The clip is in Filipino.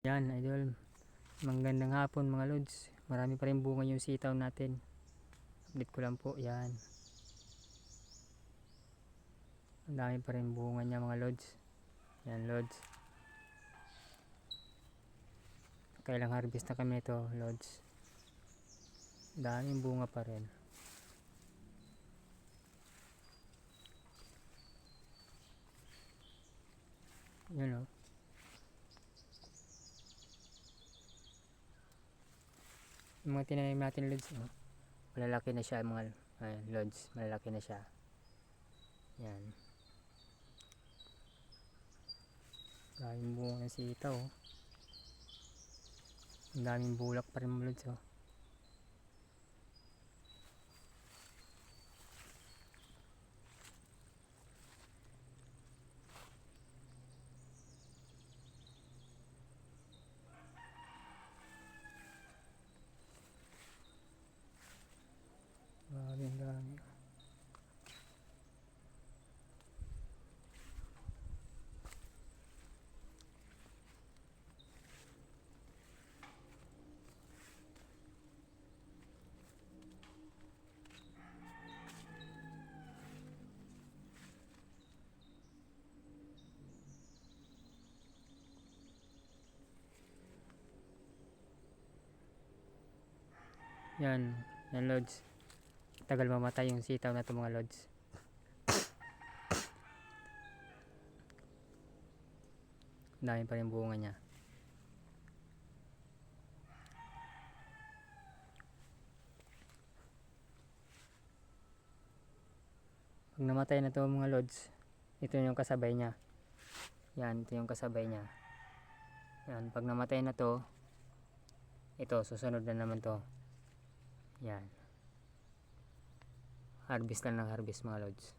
Yan idol, magandang hapon mga lods. Marami pa rin bunga yung sitaw natin. Update ko lang po yan. Ang dami pa rin bunga niya mga lods. Yan lods. Kailang harvest na kami ito lods. Daming bunga pa rin. Yan o. Yung mga tinanim natin lods, malalaki na siya mga lods, malalaki na siya. Yan. Daming bunga ng sitaw. Ang daming bulak pa rin mga lods. Ang dami. Yan, yan lods. Tagal mamatay yung sitaw na ito mga lods. Dami pa rin bunga niya. Pag namatay na ito mga lods, ito yung kasabay niya. Yan, ito yung kasabay niya. Yan, pag namatay na to, ito susunod na naman to. Yan. Harvest lang ng harvest mga lods.